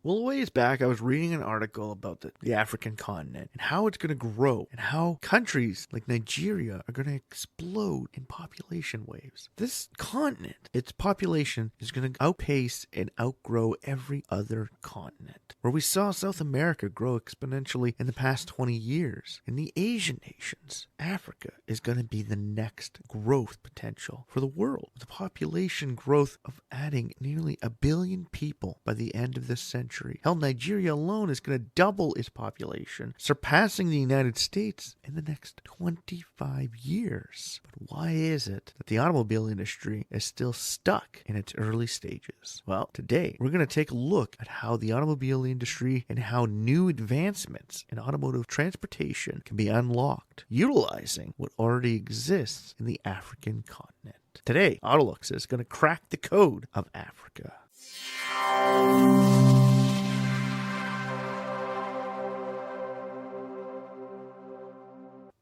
Well, a ways back, I was reading an article about the African continent and how it's going to grow and how countries like Nigeria are going to explode in population waves. This continent, its population is going to outpace and outgrow every other continent. Where we saw South America grow exponentially in the past 20 years. In the Asian nations, Africa is going to be the next growth potential for the world. With a population growth of adding nearly 1 billion people by the end of this century. Hell, Nigeria alone is going to double its population, surpassing the United States in the next 25 years. But why is it that the automobile industry is still stuck in its early stages? Well, today we're going to take a look at how the automobile industry and how new advancements in automotive transportation can be unlocked, utilizing what already exists in the African continent. Today, AutoLooks is going to crack the code of Africa.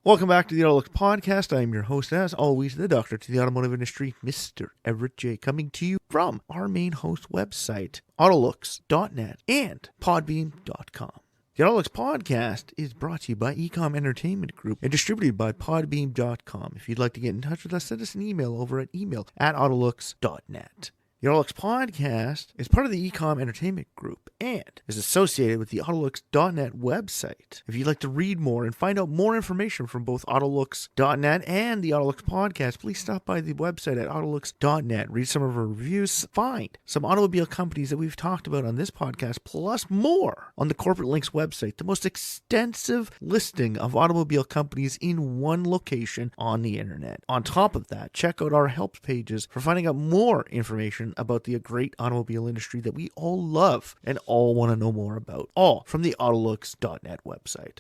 Welcome back to the AutoLooks podcast. I am your host, as always, the doctor to the automotive industry, Mr. Everett J., coming to you from our main host website, autolooks.net and podbeam.com. The AutoLooks podcast is brought to you by Ecom Entertainment Group and distributed by podbeam.com. If you'd like to get in touch with us, send us an email over at email@autolooks.net. The AutoLooks podcast is part of the Ecom Entertainment Group and is associated with the AutoLooks.net website. If you'd like to read more and find out more information from both AutoLooks.net and the AutoLooks podcast, please stop by the website at AutoLooks.net, read some of our reviews, find some automobile companies that we've talked about on this podcast, plus more on the Corporate Links website, the most extensive listing of automobile companies in one location on the internet. On top of that, check out our help pages for finding out more information about the great automobile industry that we all love and all want to know more about, all from the AutoLooks.net website.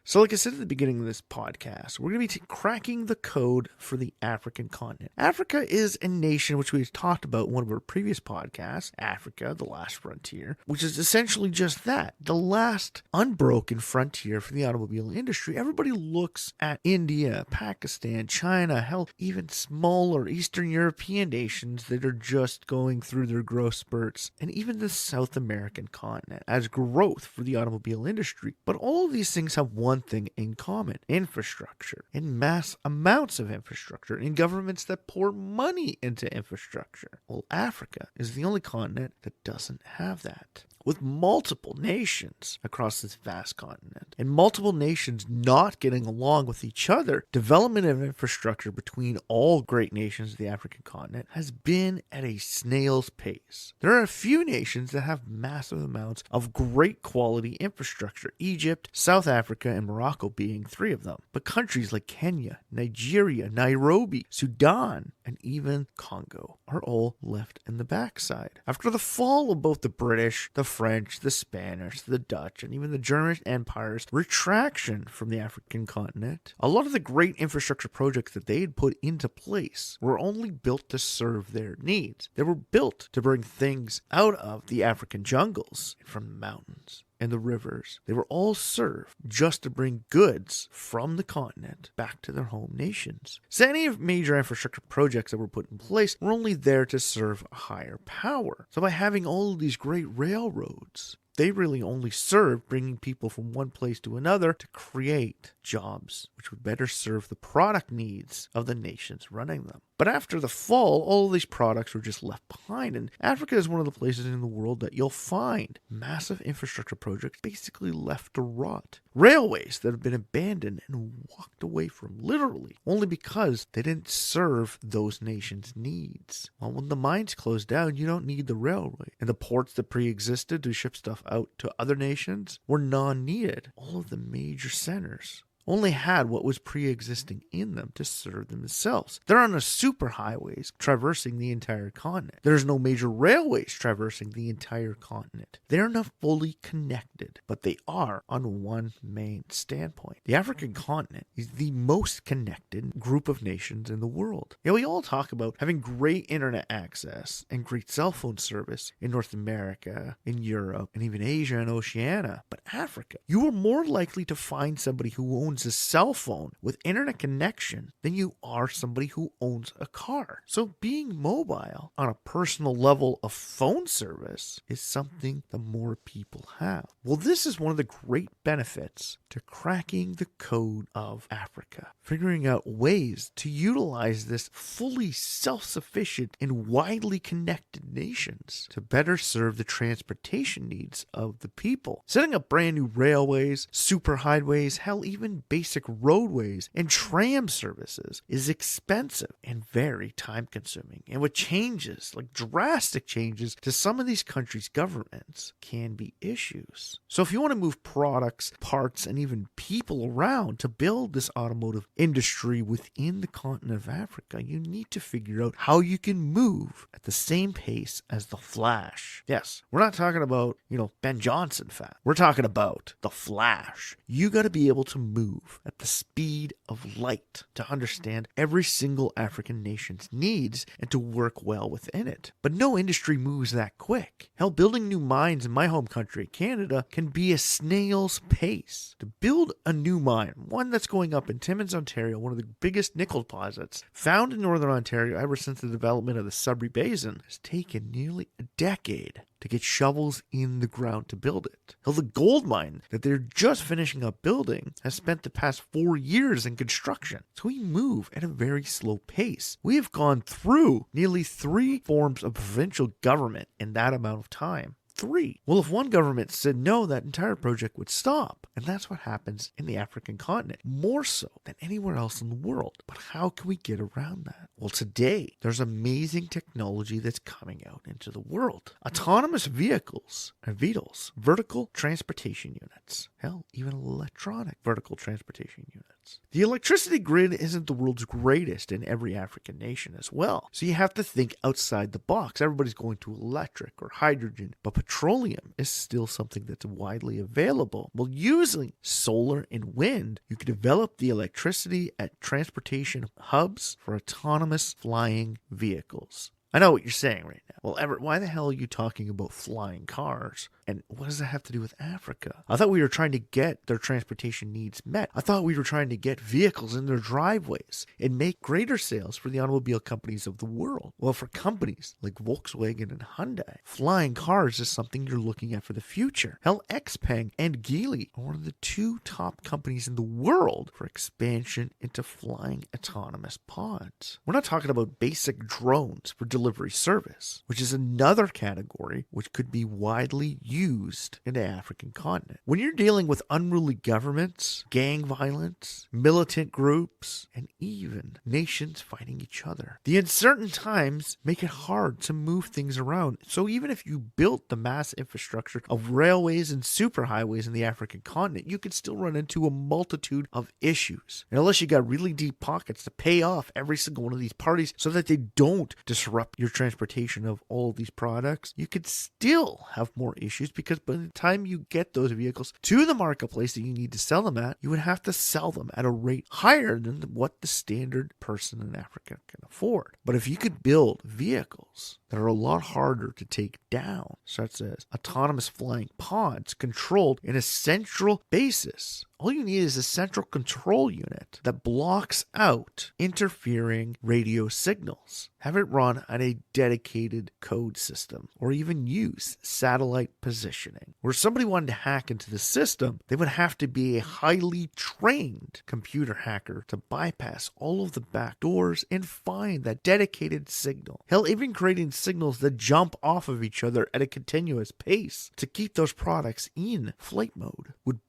So like I said at the beginning of this podcast, we're going to be cracking the code for the African continent. Africa is a nation which we've talked about in one of our previous podcasts, Africa, the Last Frontier, which is essentially just that, the last unbroken frontier for the automobile industry. Everybody looks at India, Pakistan, China, hell, even smaller Eastern European nations that are just going through their growth spurts, and even the South American continent as growth for the automobile industry. But all of these things have one thing in common: infrastructure, and mass amounts of infrastructure, and governments that pour money into infrastructure. Well, Africa is the only continent that doesn't have that. With multiple nations across this vast continent, and multiple nations not getting along with each other, development of infrastructure between all great nations of the African continent has been at a snail's pace. There are a few nations that have massive amounts of great quality infrastructure, Egypt, South Africa, and Morocco being 3 of them. But countries like Kenya, Nigeria, Nairobi, Sudan, and even Congo are all left in the backside. After the fall of both the British, the French, the Spanish, the Dutch, and even the German empires' retraction from the African continent, a lot of the great infrastructure projects that they had put into place were only built to serve their needs. They were built to bring things out of the African jungles and from the mountains and the rivers. They were all served just to bring goods from the continent back to their home nations. So any major infrastructure projects that were put in place were only there to serve a higher power. So by having all of these great railroads, they really only served bringing people from one place to another to create jobs which would better serve the product needs of the nations running them. But after the fall, all of these products were just left behind, and Africa is one of the places in the world that you'll find massive infrastructure projects basically left to rot. Railways that have been abandoned and walked away from, literally, only because they didn't serve those nations' needs. Well, when the mines closed down, you don't need the railway, and the ports that pre-existed to ship stuff out to other nations were non-needed. All of the major centers only had what was pre-existing in them to serve themselves. They're on a superhighways traversing the entire continent. There's no major railways traversing the entire continent. They're not fully connected, but they are on one main standpoint. The African continent is the most connected group of nations in the world. Yeah, we all talk about having great internet access and great cell phone service in North America, in Europe, and even Asia and Oceania. But Africa, you are more likely to find somebody who owns owns a cell phone with internet connection than you are somebody who owns a car. So being mobile on a personal level of phone service is something that more people have. Well, this is one of the great benefits to cracking the code of Africa, figuring out ways to utilize this fully self-sufficient and widely connected nations to better serve the transportation needs of the people. Setting up brand new railways, superhighways, hell, even basic roadways and tram services is expensive and very time consuming. And with changes, like drastic changes to some of these countries' governments, can be issues. So if you want to move products, parts, and even people around to build this automotive industry within the continent of Africa, you need to figure out how you can move at the same pace as the Flash. Yes, we're not talking about, Ben Johnson fat. We're talking about the Flash. You got to be able to move at the speed of light to understand every single African nation's needs and to work well within it. But no industry moves that quick. Hell, building new mines in my home country, Canada, can be a snail's pace. To build a new mine, one that's going up in Timmins, Ontario, one of the biggest nickel deposits found in northern Ontario ever since the development of the Sudbury Basin, has taken nearly a decade to get shovels in the ground to build it. Hell, the gold mine that they're just finishing up building has spent the past 4 years in construction. So we move at a very slow pace. We have gone through nearly 3 forms of provincial government in that amount of time. 3. Well, if one government said no, that entire project would stop. And that's what happens in the African continent, more so than anywhere else in the world. But how can we get around that? Well, today, there's amazing technology that's coming out into the world. Autonomous vehicles, or VTOLs, vertical transportation units. Hell, even electronic vertical transportation units. The electricity grid isn't the world's greatest in every African nation as well. So you have to think outside the box. Everybody's going to electric or hydrogen, but petroleum is still something that's widely available. Well, using solar and wind, you can develop the electricity at transportation hubs for autonomous flying vehicles. I know what you're saying right now. Well, Everett, why the hell are you talking about flying cars? And what does that have to do with Africa? I thought we were trying to get their transportation needs met. I thought we were trying to get vehicles in their driveways and make greater sales for the automobile companies of the world. Well, for companies like Volkswagen and Hyundai, flying cars is something you're looking at for the future. Hell, Xpeng and Geely are one of the 2 top companies in the world for expansion into flying autonomous pods. We're not talking about basic drones for delivery service, which is another category which could be widely used in the African continent. When you're dealing with unruly governments, gang violence, militant groups, and even nations fighting each other, the uncertain times make it hard to move things around. So even if you built the mass infrastructure of railways and superhighways in the African continent, you could still run into a multitude of issues. And unless you got really deep pockets to pay off every single one of these parties so that they don't disrupt your transportation of all of these products, you could still have more issues, because by the time you get those vehicles to the marketplace that you need to sell them at, you would have to sell them at a rate higher than what the standard person in Africa can afford. But if you could build vehicles that are a lot harder to take down, such as autonomous flying pods controlled in a central basis, all you need is a central control unit that blocks out interfering radio signals. Have it run on a dedicated code system, or even use satellite positioning. Where somebody wanted to hack into the system, they would have to be a highly trained computer hacker to bypass all of the back doors and find that dedicated signal. Hell, even creating signals that jump off of each other at a continuous pace to keep those products in flight mode would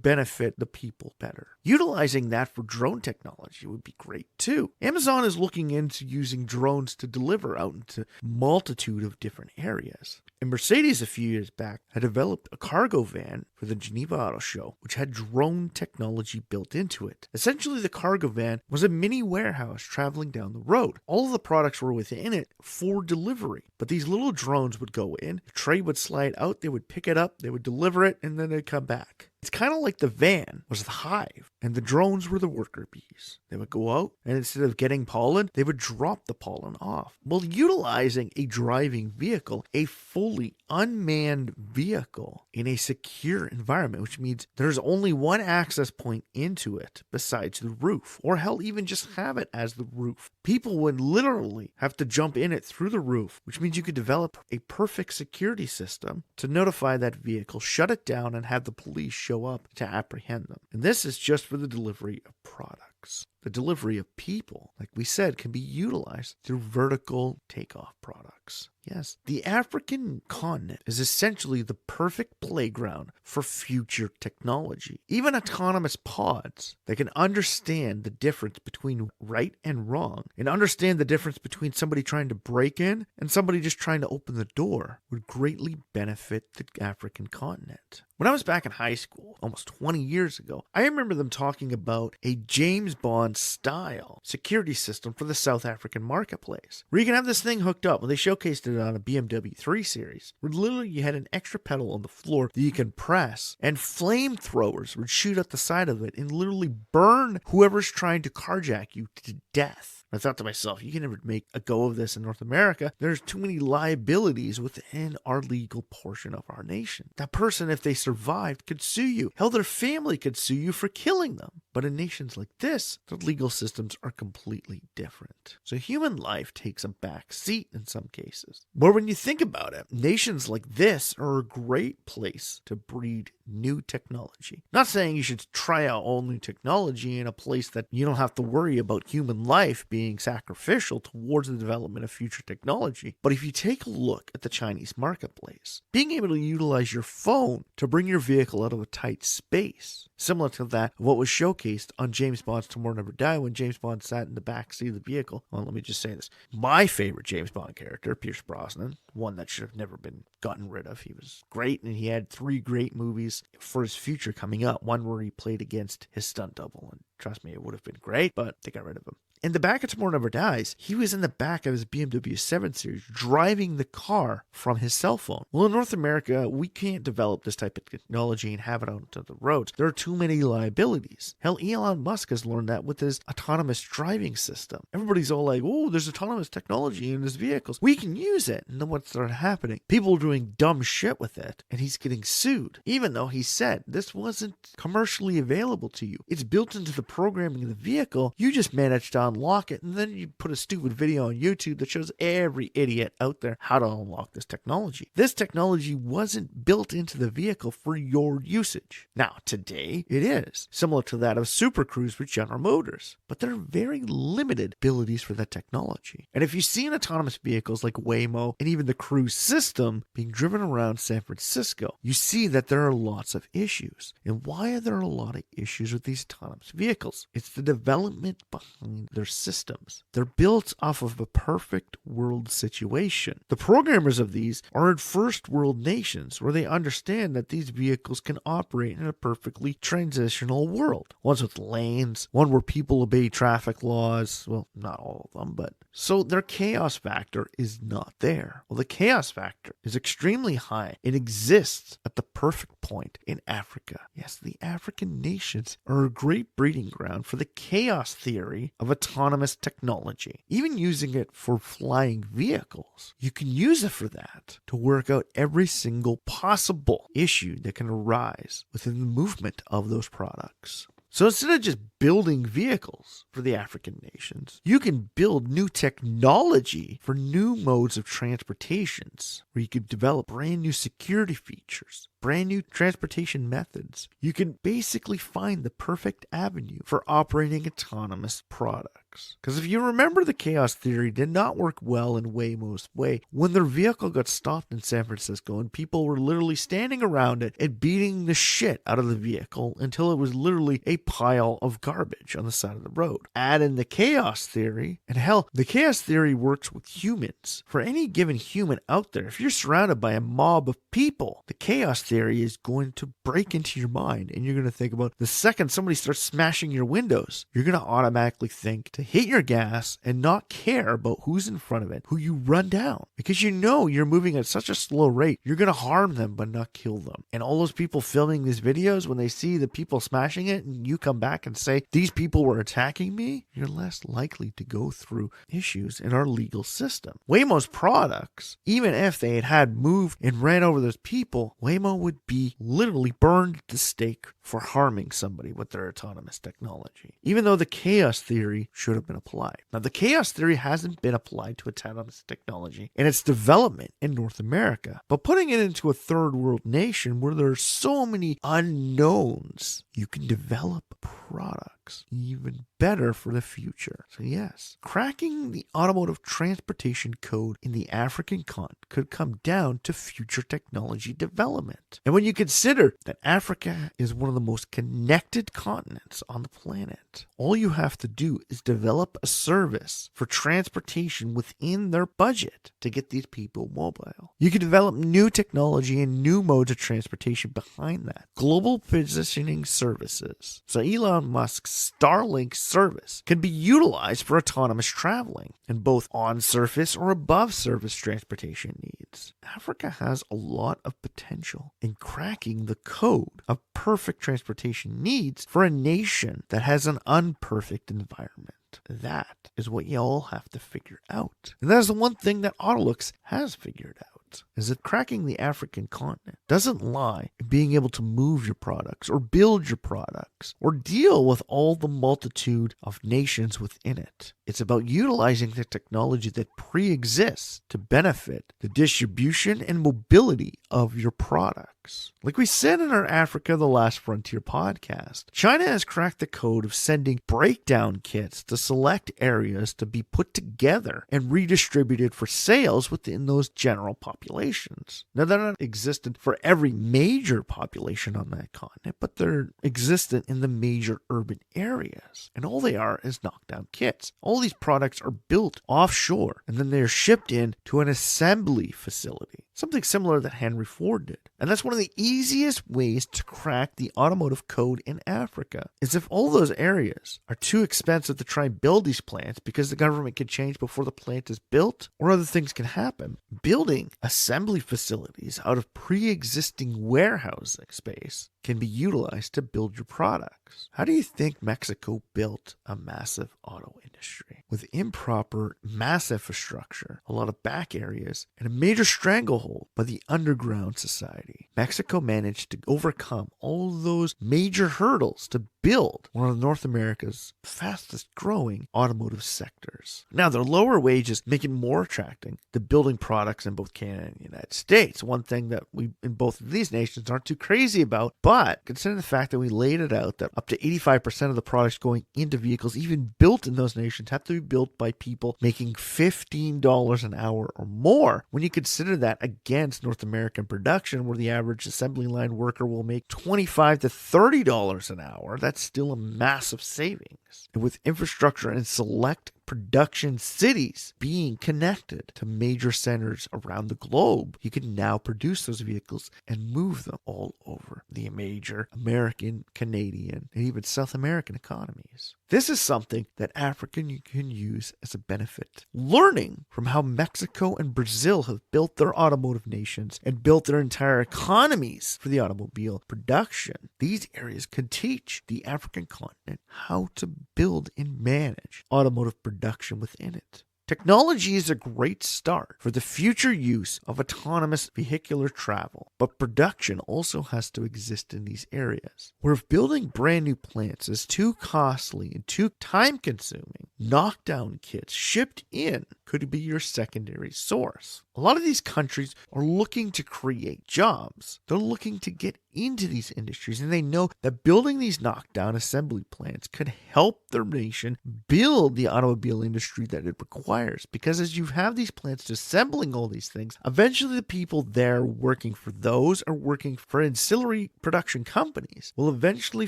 benefit the people better. Utilizing that for drone technology would be great too. Amazon is looking into using drones to deliver out into multitude of different areas. And Mercedes a few years back had developed a cargo van for the Geneva Auto Show, which had drone technology built into it. Essentially, the cargo van was a mini warehouse traveling down the road. All of the products were within it for delivery, but these little drones would go in, the tray would slide out, they would pick it up, they would deliver it, and then they'd come back. It's kind of like the van was the hive and the drones were the worker bees. They would go out and instead of getting pollen, they would drop the pollen off. Well, utilizing a driving vehicle, a fully unmanned vehicle in a secure environment, which means there's only one access point into it besides the roof, or hell, even just have it as the roof. People would literally have to jump in it through the roof, which means you could develop a perfect security system to notify that vehicle, shut it down, and have the police show up to apprehend them. And this is just for the delivery of products. The delivery of people, like we said, can be utilized through vertical takeoff products. Yes, the African continent is essentially the perfect playground for future technology. Even autonomous pods that can understand the difference between right and wrong and understand the difference between somebody trying to break in and somebody just trying to open the door would greatly benefit the African continent. When I was back in high school, almost 20 years ago, I remember them talking about a James Bond style security system for the South African marketplace, where you can have this thing hooked up. Well, they showcased it on a BMW 3 Series, where literally you had an extra pedal on the floor that you can press, and flamethrowers would shoot out the side of it and literally burn whoever's trying to carjack you to death. I thought to myself, you can never make a go of this in North America. There's too many liabilities within our legal portion of our nation. That person, if they survived, could sue you. Hell, their family could sue you for killing them. But in nations like this, the legal systems are completely different. So human life takes a back seat in some cases. But when you think about it, nations like this are a great place to breed new technology. Not saying you should try out all new technology in a place that you don't have to worry about human life being sacrificial towards the development of future technology. But if you take a look at the Chinese marketplace, being able to utilize your phone to bring your vehicle out of a tight space, similar to that of what was showcased on James Bond's Tomorrow Never Die when James Bond sat in the back seat of the vehicle. Well, let me just say this. My favorite James Bond character, Pierce Brosnan, one that should have never been gotten rid of. He was great, and he had 3 great movies for his future coming up. One where he played against his stunt double, and trust me, it would have been great, but they got rid of him. In the back of Tomorrow Never Dies, he was in the back of his BMW 7 Series driving the car from his cell phone. Well, in North America, we can't develop this type of technology and have it out onto the roads. There are too many liabilities. Hell, Elon Musk has learned that with his autonomous driving system. Everybody's all like, oh, there's autonomous technology in his vehicles. We can use it. And then what started happening? People are doing dumb shit with it, and he's getting sued. Even though he said this wasn't commercially available to you. It's built into the programming of the vehicle. You just managed to unlock it, and then you put a stupid video on YouTube that shows every idiot out there how to unlock this technology. This technology wasn't built into the vehicle for your usage. Now, today, it is, similar to that of Super Cruise with General Motors, but there are very limited abilities for that technology. And if you see in autonomous vehicles like Waymo and even the Cruise system being driven around San Francisco, you see that there are lots of issues. And why are there a lot of issues with these autonomous vehicles? It's the development behind their systems. They're built off of a perfect world situation. The programmers of these are in first world nations where they understand that these vehicles can operate in a perfectly transitional world. One's with lanes, one where people obey traffic laws. Well, not all of them, but so their chaos factor is not there. Well, the chaos factor is extremely high. It exists at the perfect point in Africa. Yes, the African nations are a great breeding ground for the chaos theory of autonomous technology. Even using it for flying vehicles, you can use it for that to work out every single possible issue that can arise within the movement of those products. So instead of just building vehicles for the African nations, you can build new technology for new modes of transportations, where you could develop brand new security features, brand new transportation methods. You can basically find the perfect avenue for operating autonomous products. Because if you remember, the chaos theory did not work well in Waymo's way when their vehicle got stopped in San Francisco and people were literally standing around it and beating the shit out of the vehicle until it was literally a pile of garbage on the side of the road. Add in the chaos theory, and hell, the chaos theory works with humans. For any given human out there, if you're surrounded by a mob of people, the chaos theory is going to break into your mind, and you're going to think about the second somebody starts smashing your windows, you're going to automatically think to hit your gas and not care about who's in front of it, who you run down, because you know you're moving at such a slow rate, you're going to harm them but not kill them. And all those people filming these videos, when they see the people smashing it and you come back and say, these people were attacking me, you're less likely to go through issues in our legal system. Waymo's products, even if they had moved and ran over those people, Waymo would be literally burned at the stake for harming somebody with their autonomous technology, even though the chaos theory should have been applied. Now, the chaos theory hasn't been applied to autonomous technology in its development in North America, but putting it into a third world nation where there are so many unknowns, you can develop products even better for the future. So yes, cracking the automotive transportation code in the African continent could come down to future technology development. And when you consider that Africa is one of the most connected continents on the planet, all you have to do is develop a service for transportation within their budget to get these people mobile. You can develop new technology and new modes of transportation behind that. Global positioning services. So Elon Musk's Starlink service can be utilized for autonomous traveling in both on-surface or above-surface transportation needs. Africa has a lot of potential in cracking the code of perfect transportation needs for a nation that has an unperfect environment. That is what you all have to figure out. And that is the one thing that AutoLooks has figured out, is that cracking the African continent doesn't lie in being able to move your products or build your products or deal with all the multitude of nations within it. It's about utilizing the technology that pre-exists to benefit the distribution and mobility of your products. Like we said in our Africa the Last Frontier podcast, China has cracked the code of sending breakdown kits to select areas to be put together and redistributed for sales within those general populations. Now, they're not existent for every major population on that continent, but they're existent in the major urban areas. And all they are is knockdown kits. All these products are built offshore and then they're shipped in to an assembly facility. Something similar that Henry Ford did. And that's one of the easiest ways to crack the automotive code in Africa, is if all those areas are too expensive to try and build these plants because the government can change before the plant is built, or other things can happen. Building assembly facilities out of pre-existing warehousing space can be utilized to build your products. How do you think Mexico built a massive auto industry? With improper mass infrastructure, a lot of back areas, and a major stranglehold by the underground society, Mexico managed to overcome all those major hurdles to build one of North America's fastest growing automotive sectors. Now, their lower wages make it more attracting to building products in both Canada and the United States. One thing that we in both of these nations aren't too crazy about, but consider the fact that we laid it out that up to 85% of the products going into vehicles even built in those nations have to be built by people making $15 an hour or more. When you consider that against North American production, where the average assembly line worker will make $25 to $30 an hour, that's still a massive savings. And with infrastructure in select production cities being connected to major centers around the globe, you can now produce those vehicles and move them all over the major American, Canadian, and even South American economies. This is something that Africa can use as a benefit. Learning from how Mexico and Brazil have built their automotive nations and built their entire economies for the automobile production, these areas can teach the African continent how to build and manage automotive production within it. Technology is a great start for the future use of autonomous vehicular travel, but production also has to exist in these areas, where if building brand new plants is too costly and too time-consuming, knockdown kits shipped in could be your secondary source. A lot of these countries are looking to create jobs. They're looking to get into these industries, and they know that building these knockdown assembly plants could help their nation build the automobile industry that it requires. Because as you have these plants assembling all these things, eventually the people there working for those or working for ancillary production companies will eventually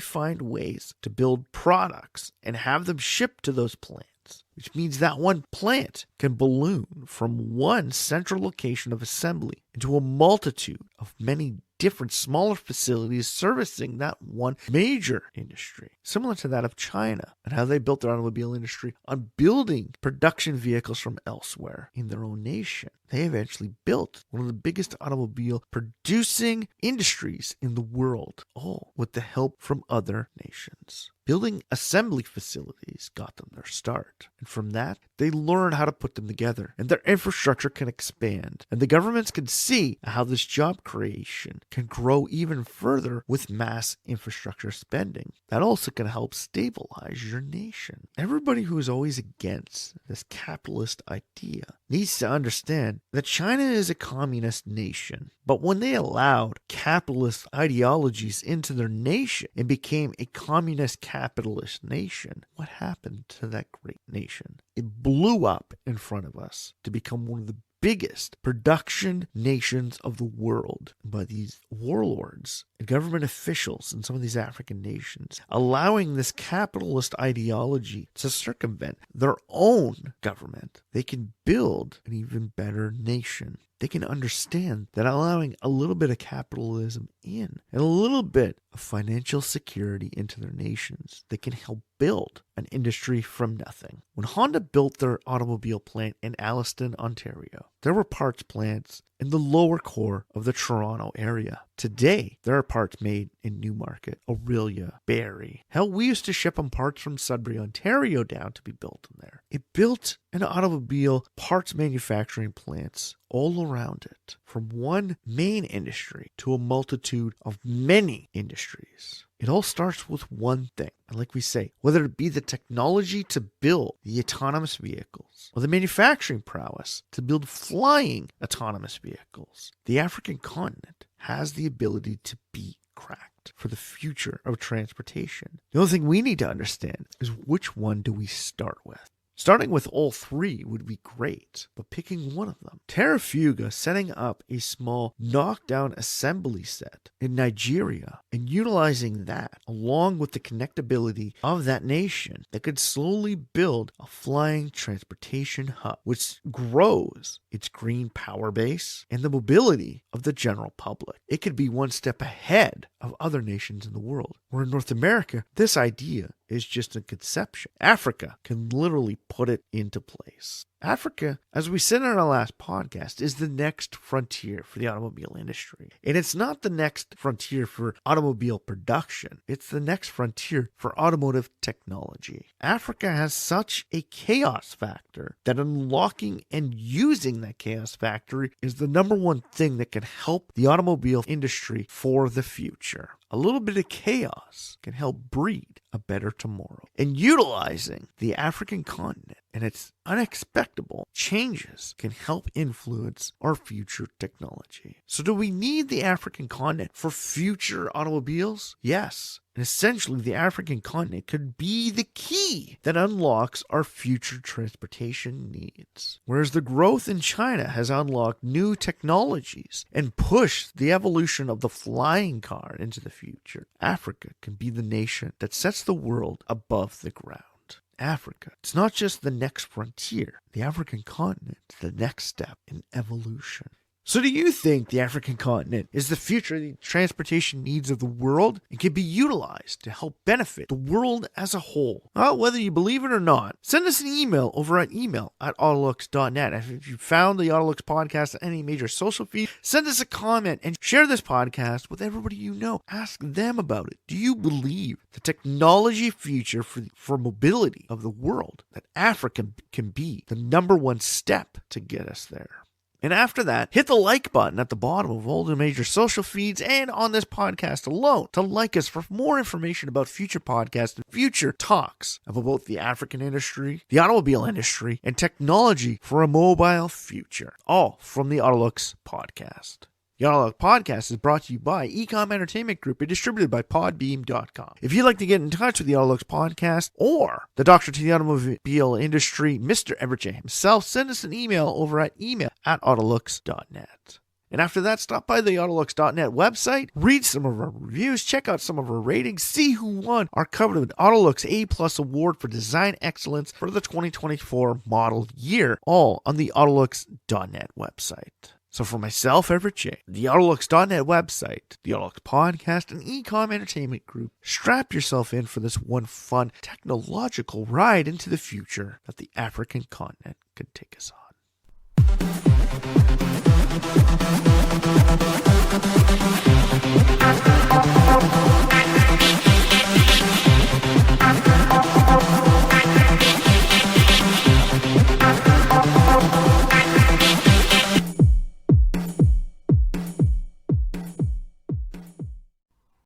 find ways to build products and have them shipped to those plants. Which means that one plant can balloon from one central location of assembly into a multitude of many different smaller facilities servicing that one major industry, similar to that of China and how they built their automobile industry on building production vehicles from elsewhere in their own nation. They eventually built one of the biggest automobile producing industries in the world, all with the help from other nations. Building assembly facilities got them their start. And from that, they learned how to put them together. And their infrastructure can expand. And the governments can see how this job creation can grow even further with mass infrastructure spending. That also can help stabilize your nation. Everybody who is always against this capitalist idea needs to understand that China is a communist nation. But when they allowed capitalist ideologies into their nation and became a communist capitalist nation, what happened to that great nation? It blew up in front of us to become one of the biggest production nations of the world by these warlords and government officials in some of these African nations, allowing this capitalist ideology to circumvent their own government. They can build an even better nation. They can understand that allowing a little bit of capitalism in and a little bit of financial security into their nations, they can help build an industry from nothing. When Honda built their automobile plant in Alliston, Ontario, there were parts plants in the lower core of the Toronto area. Today, there are parts made in Newmarket, Aurelia, Barrie. Hell, we used to ship them parts from Sudbury, Ontario down to be built in there. It built an automobile parts manufacturing plants all around it, from one main industry to a multitude of many industries. It all starts with one thing. And like we say, whether it be the technology to build the autonomous vehicles or the manufacturing prowess to build flying autonomous vehicles, the African continent has the ability to be cracked for the future of transportation. The only thing we need to understand is which one do we start with. Starting with all three would be great, but picking one of them. Terrafuga setting up a small knockdown assembly set in Nigeria and utilizing that along with the connectability of that nation that could slowly build a flying transportation hub which grows its green power base and the mobility of the general public. It could be one step ahead of other nations in the world. Where in North America, this idea is just a conception. Africa can literally put it into place. Africa, as we said in our last podcast, is the next frontier for the automobile industry. And it's not the next frontier for automobile production. It's the next frontier for automotive technology. Africa has such a chaos factor that unlocking and using that chaos factor is the number one thing that can help the automobile industry for the future. A little bit of chaos can help breed a better tomorrow. And utilizing the African continent and its unexpected changes can help influence our future technology. So do we need the African continent for future automobiles? Yes. And essentially, the African continent could be the key that unlocks our future transportation needs. Whereas the growth in China has unlocked new technologies and pushed the evolution of the flying car into the future, Africa can be the nation that sets the world above the ground. Africa, it's not just the next frontier. The African continent is the next step in evolution. So do you think the African continent is the future of the transportation needs of the world and can be utilized to help benefit the world as a whole? Well, whether you believe it or not, send us an email over at email@autolooks.net. If you found the AutoLooks podcast on any major social feed, send us a comment and share this podcast with everybody you know. Ask them about it. Do you believe the technology future for mobility of the world, that Africa can be the number one step to get us there? And after that, hit the like button at the bottom of all the major social feeds and on this podcast alone to like us for more information about future podcasts and future talks about both the African industry, the automobile industry, and technology for a mobile future. All from the AutoLooks podcast. The AutoLooks podcast is brought to you by Ecom Entertainment Group and distributed by Podbeam.com. If you'd like to get in touch with the AutoLooks podcast or the doctor to the automobile industry, Mr. Everett J. himself, send us an email over at email@autolooks.net. And after that, stop by the autolooks.net website, read some of our reviews, check out some of our ratings, see who won our coveted AutoLooks A+ Award for Design Excellence for the 2024 model year, all on the autolooks.net website. So for myself, Everett J., the AutoLooks.net website, the AutoLooks podcast, and Ecom Entertainment Group, strap yourself in for this one fun technological ride into the future that the African continent could take us on.